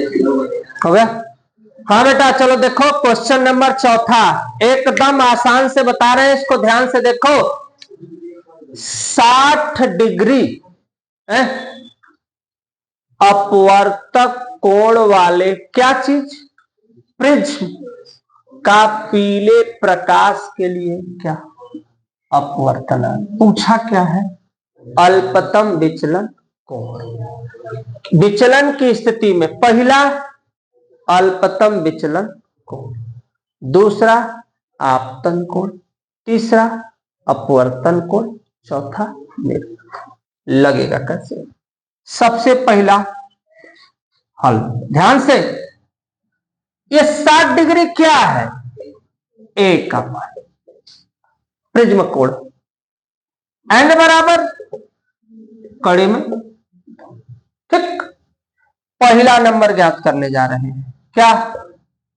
हो गया। हाँ बेटा चलो देखो क्वेश्चन नंबर चौथा एकदम आसान से बता रहे हैं, इसको ध्यान से देखो। 60 डिग्री अपवर्तक कोण वाले क्या चीज, प्रिज्म का पीले प्रकाश के लिए क्या अपवर्तन पूछा क्या है, अल्पतम विचलन कोण। विचलन की स्थिति में पहला अल्पतम विचलन कोण, दूसरा आपतन कोण, तीसरा अपवर्तन कोण, चौथा लगेगा कैसे। सबसे पहला हल ध्यान से, ये 60 डिग्री क्या है, ए का मान प्रिज्म कोण, एन बराबर कड़ी में। ठीक, पहला नंबर ज्ञात करने जा रहे हैं, क्या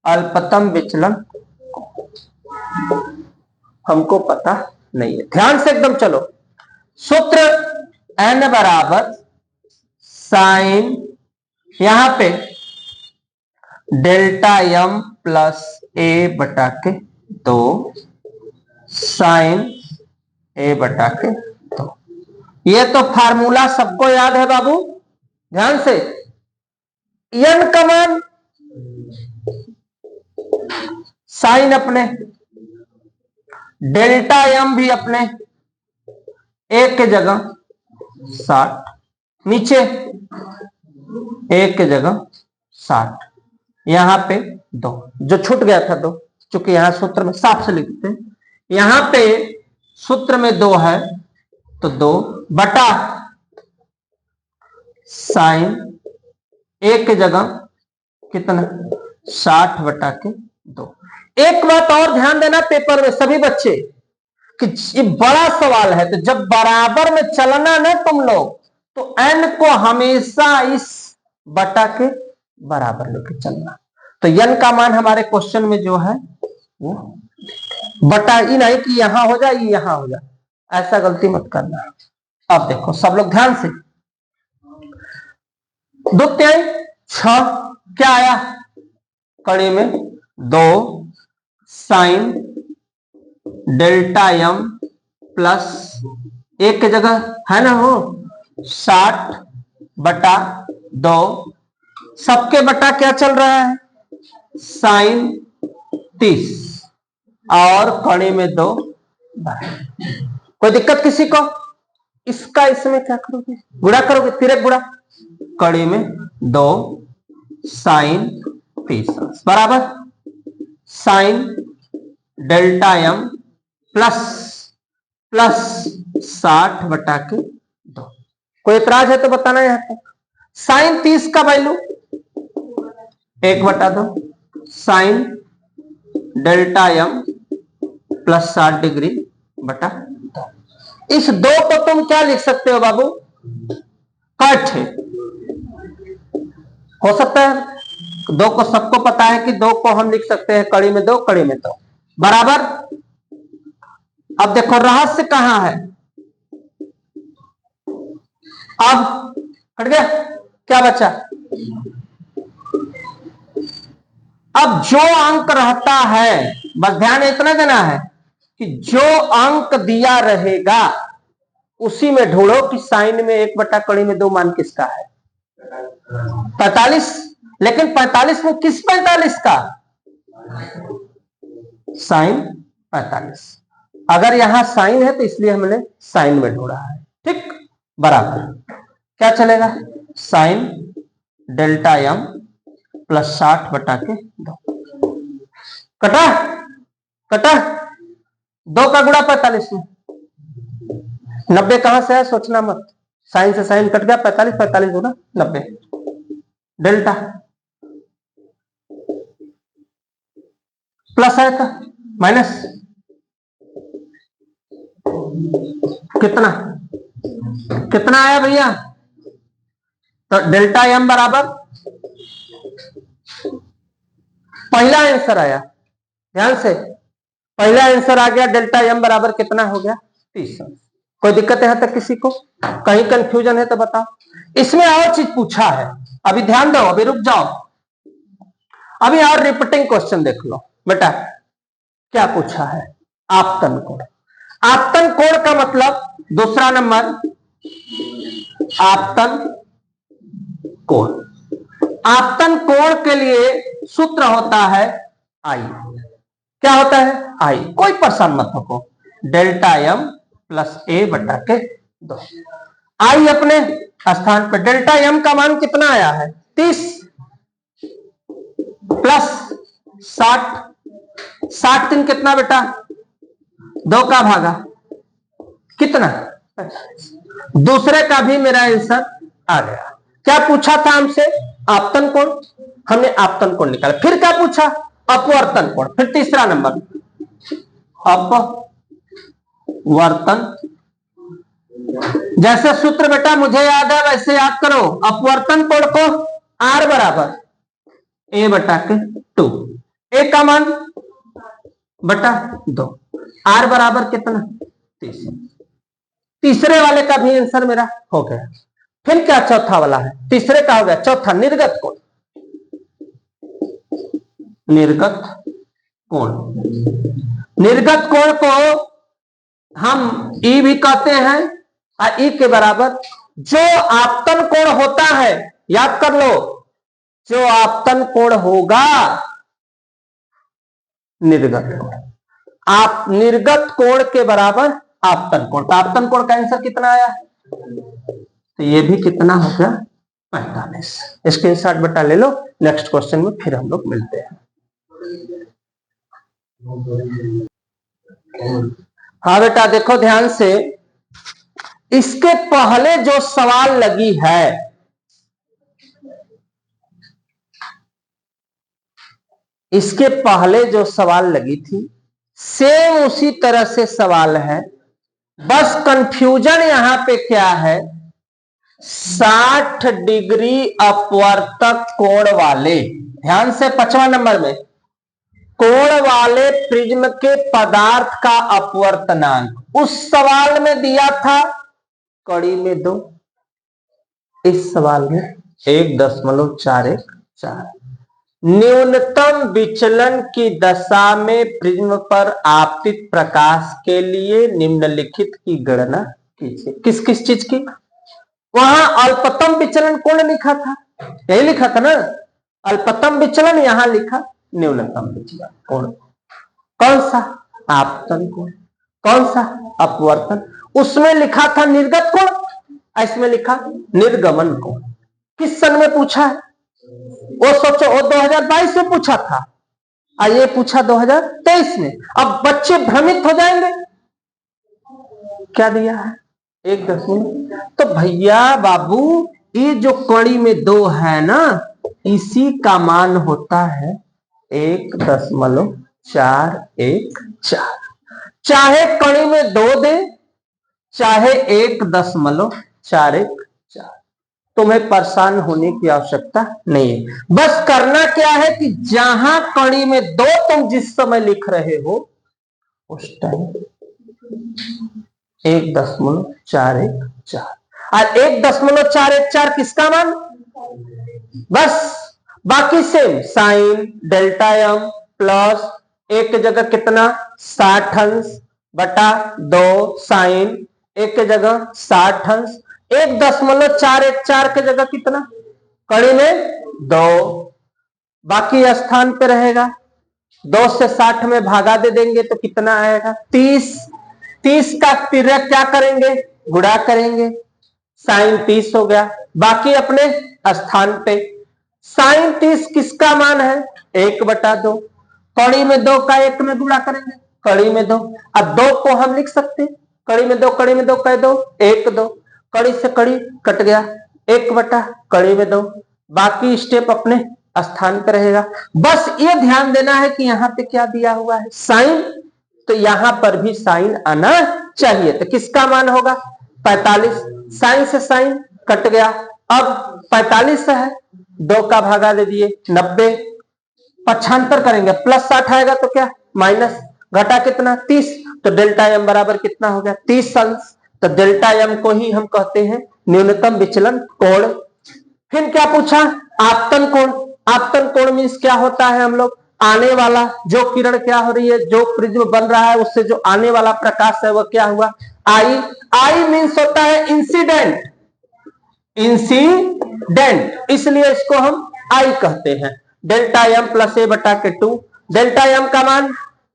अल्पतम विचलन, हमको पता नहीं है, ध्यान से एकदम चलो। सूत्र एन बराबर साइन, यहां पे डेल्टा एम प्लस ए बटा के 2 साइन ए बटा के 2। ये तो फार्मूला सबको याद है बाबू, ध्यान से। एन का मान साइन अपने, डेल्टा एम भी अपने, एक के जगह 60, नीचे एक के जगह 60, यहां पे 2 जो छूट गया था 2, चूंकि यहां सूत्र में साफ से लिखते हैं, यहां पे सूत्र में 2 है तो 2 बटा साइन एक के जगह कितना 60 बटा के 2। एक बात और ध्यान देना पेपर में सभी बच्चे कि ये बड़ा सवाल है, तो जब बराबर में चलना ना तुम लोग तो n को हमेशा इस बटा के बराबर लेके चलना। तो n का मान हमारे क्वेश्चन में जो है वो बटा ही नहीं कि यहां हो जाए यहां हो जाए, ऐसा गलती मत करना। अब देखो सब लोग ध्यान से, 2 तिहाई 6 क्या आया, कड़ी में 2 साइन डेल्टा एम प्लस एक की जगह है ना हो 60 बटा 2, सबके बटा क्या चल रहा है साइन 30 और कड़ी में 2। कोई दिक्कत किसी को, इसका इसमें क्या करोगे, गुणा करोगे, तिरक गुणा, कड़ी में 2 साइन 30 बराबर साइन डेल्टा एम प्लस 60 बटा के 2। कोई इतराज है तो बताना यहां तक। साइन 30 का वैल्यू 1 बटा 2 sine delta M plus 60 degree बटा 2। इस 2 को तुम क्या लिख सकते हो बाबू, कट है, हो सकता है 2 को सबको पता है कि 2 को हम लिख सकते हैं कड़ी में 2 कड़ी में 2 बराबर। अब देखो रहस्य कहां है, अब हट गया, क्या बचा, अब जो अंक रहता है बस ध्यान इतना देना है कि जो अंक दिया रहेगा उसी में ढूंढो कि साइन में 1 बटा कड़ी में 2 मान किसका है, 45। लेकिन 45 में किस 45 का, साइन 45। अगर यहां साइन है तो इसलिए हमने साइन में ढूंढा है, ठीक बराबर क्या चलेगा साइन डेल्टा एम प्लस 60 बटा के 2। कटा कटा 2 का गुणा 45 में, 90 कहां से है सोचना मत, साइन से साइन कट गया, 45 45 गुना 90 डेल्टा प्लस है था माइनस कितना कितना आया भैया, तो डेल्टा एम बराबर पहला आंसर आया, ध्यान से पहला आंसर आ गया, डेल्टा एम बराबर कितना हो गया 30। कोई दिक्कत यहां तक किसी को, कहीं कंफ्यूजन है तो बताओ। इसमें और चीज पूछा है, अभी ध्यान दो, अभी रुक जाओ, अभी और रिपीटिंग क्वेश्चन देख लो बेटा, क्या पूछा है? आपतन कोण। आपतन कोण का मतलब दूसरा नंबर, आपतन कोण। आपतन कोण के लिए सूत्र होता है आई। क्या होता है? आई। कोई परेशान मत हो, डेल्टा एम प्लस ए बटा के 2। आई अपने स्थान पर, डेल्टा एम का मान कितना आया है? 30 प्लस 60। 60 3 कितना बेटा? 2 का भागा कितना? दूसरे का भी मेरा आंसर आ गया। क्या पूछा था हमसे? आपतन कोण। हमने आपतन कोण निकाला। फिर क्या पूछा? अपवर्तन कोण। फिर तीसरा नंबर अपवर्तन। जैसे सूत्र बेटा मुझे याद है वैसे याद करो। अपवर्तन कोण को आर बराबर ए बटा के 2, ए का मान बटा 2, आर बराबर कितना? 30। तीसरे वाले का भी आंसर मेरा हो गया। फिर क्या चौथा वाला है? तीसरे का हो गया। चौथा निर्गत कोण। निर्गत कोण। निर्गत कोण को हम ई भी कहते हैं, और ई के बराबर जो आपतन कोण होता है, याद कर लो, जो आपतन कोण होगा निर्गत कोण। आप निर्गत कोण के बराबर आपतन कोण। तो आपतन कोण का आंसर कितना आया? तो ये भी कितना हो गया? 45। स्क्रीनशॉट बेटा ले लो। नेक्स्ट क्वेश्चन में फिर हम लोग मिलते हैं। हाँ बेटा देखो ध्यान से, इसके पहले जो सवाल लगी है, इसके पहले जो सवाल लगी थी सेम उसी तरह से सवाल है। बस कंफ्यूजन यहां पे क्या है? 60 डिग्री अपवर्तक कोण वाले, ध्यान से 5वां नंबर में, कोण वाले प्रिज्म के पदार्थ का अपवर्तनांक उस सवाल में दिया था कड़ी में 2, इस सवाल में 1.414। न्यूनतम विचलन की दशा में प्रिज्म पर आपतित प्रकाश के लिए निम्नलिखित की गणना कीजिए। किस किस चीज की? वहां अल्पतम विचलन कोण लिखा था, यही लिखा था ना, अल्पतम विचलन, यहां लिखा न्यूनतम विचलन कोण। कौन सा? आपतन कोण। कौन सा? अपवर्तन। उसमें लिखा था निर्गत कोण, इसमें लिखा निर्गमन कोण। किस सन में पूछा है? वो सोचो, वो 2022 में पूछा था और ये पूछा 2023 में। अब बच्चे भ्रमित हो जाएंगे। क्या दिया है? 1.0। तो भैया बाबू ये जो कड़ी में 2 है ना, इसी का मान होता है 1.414। चाहे कड़ी में 2 दे, चाहे 1.414, तुम्हें परेशान होने की आवश्यकता नहीं है। बस करना क्या है कि जहां कड़ी में 2 तुम जिस समय लिख रहे हो उस टाइम 1.414, और 1.414 किसका मान? बस बाकी same, sine delta M plus एक जगह कितना 60 अंश बटा 2 साइन, एक जगह 60 अंश, 1.414 के जगह कितना? कड़ी में 2, बाकी स्थान पे रहेगा। 2 से 60 में भागा दे देंगे तो कितना आएगा? 30। 30 का तिर्यक क्या करेंगे? गुणा करेंगे। साइन 30 हो गया, बाकी अपने स्थान पे। साइन 30 किसका मान है? 1/2। कड़ी में 2 का 1 में गुणा करेंगे, कड़ी में 2। अब 2 को हम लिख सकते हैं, कड़ी में 2 कड़ी में 2 कह दो 1 2, कड़ी से कड़ी कट गया, 1 कड़ी में 2, बाकी स्टेप अपने स्थान पे रहेगा। बस ये ध्यान देना है कि यहाँ पे क्या दिया हुआ है? साइन, तो यहां पर भी साइन आना चाहिए। तो किसका मान होगा? 45। साइन से साइन कट गया, अब 45 है, 2 का भागा दे दिए 90, पक्षांतर करेंगे, प्लस 60 आएगा तो क्या माइनस, घटा कितना 30, तो डेल्टा एम बराबर कितना हो गया 30 अंश। तो डेल्टा एम को ही हम कहते हैं न्यूनतम विचलन कोण। फिर क्या पूछा? आपतन कोण। आपतन कोण मीन्स क्या होता है, हम लोग आने वाला जो किरण क्या हो रही है, जो प्रिज्म बन रहा है उससे जो आने वाला प्रकाश है वह क्या हुआ, आई। आई मीन्स होता है इंसिडेंट, इंसिडेंट, इसलिए इसको हम आई कहते हैं। डेल्टा एम प्लस ए बटा के 2, डेल्टा एम का मान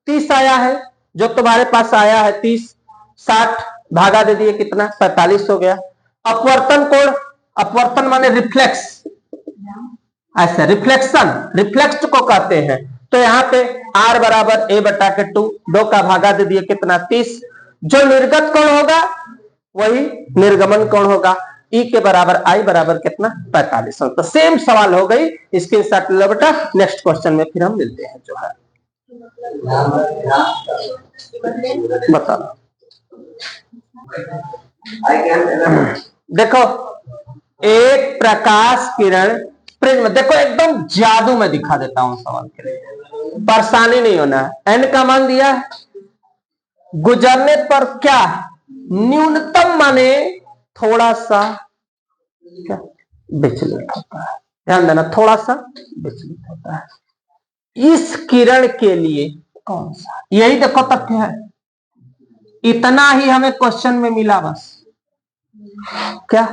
30 आया है, जो तुम्हारे पास आया है 30, 60 भागा दे दिए कितना 45 हो गया। अपवर्तन कोण, अपवर्तन माने रिफ्लेक्स, ऐसा रिफ्लेक्शन, रिफ्लेक्स को कहते हैं। तो यहाँ पे R बराबर ए बटा के 2, 2 का भागा दे दिए कितना 30, जो निर्गत कोण होगा वही निर्गमन कोण होगा। ई के बराबर आई बराबर कितना 45। तो सेम सवाल हो गई, इसके साथ बेटा नेक्स्ट क्वेश्चन में फिर हम मिलते हैं जो है बता। देखो एक प्रकाश किरण प्रिज्म, देखो एकदम जादू में दिखा देता हूं सवाल के लिए, परेशानी नहीं होना है। एन का मान दिया है, गुजरने पर क्या न्यूनतम माने थोड़ा सा क्या विचलित होता है, ध्यान देना थोड़ा सा विचलित होता है। इस किरण के लिए कौन सा, यही देखो तथ्य है, इतना ही हमें क्वेश्चन में मिला बस, क्या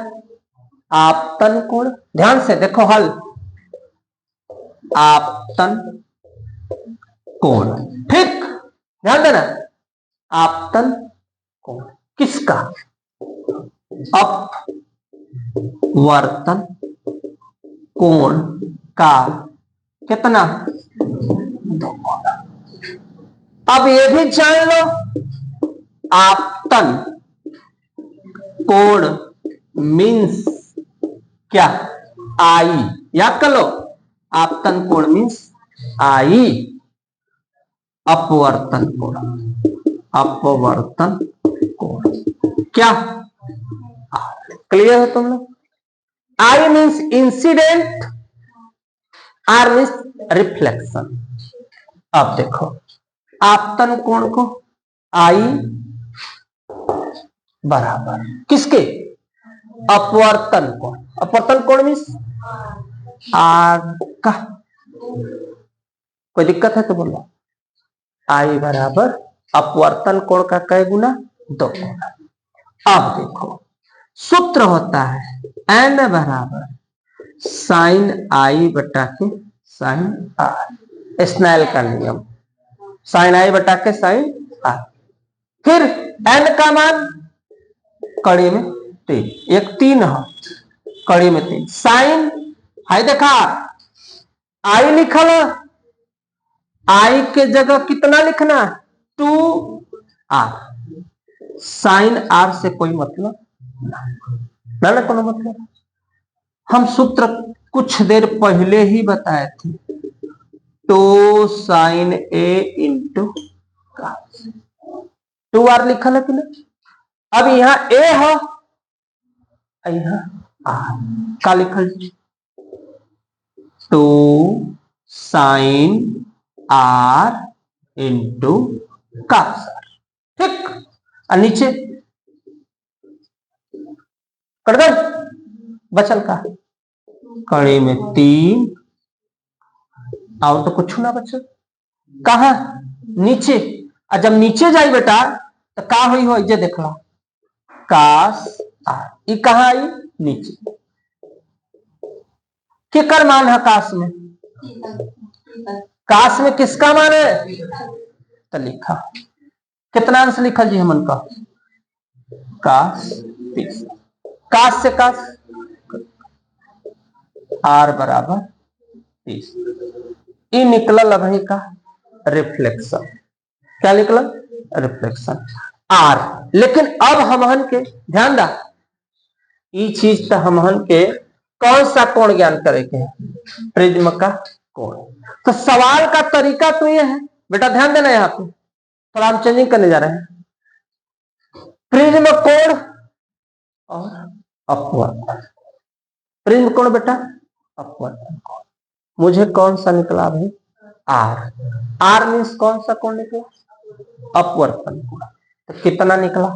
आपतन कोण। ध्यान से देखो हल, आपतन कोण, ठीक ध्यान देना, आपतन कोण किसका, अपवर्तन कोण का कितना, अब ये भी जान लो आपतन कोण मीन्स क्या, आई, याद कर लो आपतन कोण मीन्स आई, अपवर्तन कोण, अपवर्तन कोण क्या, क्लियर है तुम लोग। I means incident, R means reflection. अब देखो आपतन कोण को आई बराबर किसके, अपवर्तन कोण, अपवर्तन कोण मीन्स आर का, कोई दिक्कत है तो बोलो, आई बराबर अपवर्तन कोण का कै गुना 2 गुना। अब देखो सूत्र होता है एन बराबर साइन आई बटा के साइन आर, स्नेल का नियम, साइन आई बटा के साइन आर। फिर एन का मान कड़ी में 3, एक 3 है कड़ी में 3, साइन हाई देखा आई लिखल, आई के जगह कितना लिखना 2r, साइन आर से कोई मतलब ना कोनो मतलब। हम सूत्र कुछ देर पहले ही बताए थे, 2 साइन ए इंटू कॉस, 2r लिखल है कि ना। अब यहां ए है, यहां आर का लिखल 2 साइन आर इंटू कॉस, ठीक। और नीचे कर दे बचल का कड़ी में 3, और तो कुछ ना बचल, कहा नीचे। और जब नीचे जाई बेटा तो का हुई हो, जे देखला कास आर, ये कहा आई नीचे, केकर मान है कास में, कास में किसका मान है, तो लिखा कितना अंश लिखल जी हमन का, कास 30, कास से कास आर बराबर 30, ये निकलल अभी का रिफ्लेक्शन, क्या निकलल रिफ्लेक्शन आर। लेकिन अब हमहन के ध्यान दा, ये चीज तो हमहन के कौन सा कोण ज्ञान करे के है, प्रिज्म का कोण। तो सवाल का तरीका तो ये है बेटा, ध्यान देना, यहाँ पे थोड़ा हम चेंजिंग करने जा रहे हैं, प्रिज्म कोण और अपवर्तन, प्रिज्म कोण बेटा अपवर्तन कोण, मुझे कौन सा निकला भाई आर, आर मीन्स कौन सा कोण निकला, अपवर्तन कोण। तो कितना निकला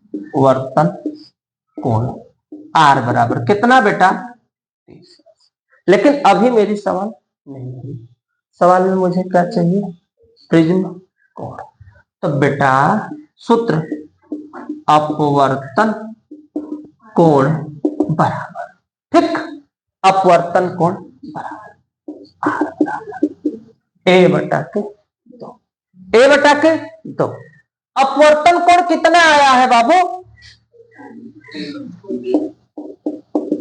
अपवर्तन कोण, आर बराबर कितना बेटा 30। लेकिन अभी मेरी सवाल नहीं हुई, सवाल में मुझे क्या चाहिए, प्रिज्म कोण। तो बेटा सूत्र अपवर्तन कोण बराबर, ठीक, अपवर्तन कोण बराबर ए बटा के 2, ए बटा के 2। अपवर्तन कोण कितना आया है बाबू,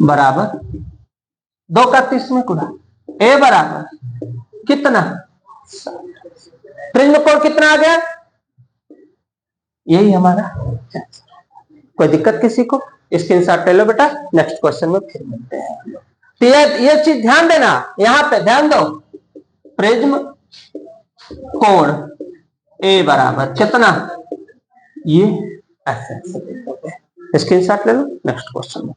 बराबर 2 का 30 में गुणा, ए बराबर कितना, प्रिज्म कोण कितना आ गया, यही हमारा। कोई दिक्कत किसी को, स्क्रीनशॉट ले लो बेटा, नेक्स्ट क्वेश्चन में फिर मिलते हैं। तो ये चीज ध्यान देना, यहां पे ध्यान दो, प्रिज्म कोण ए बराबर कितना, ये ऐसे स्क्रीनशॉट ले लो, नेक्स्ट क्वेश्चन में।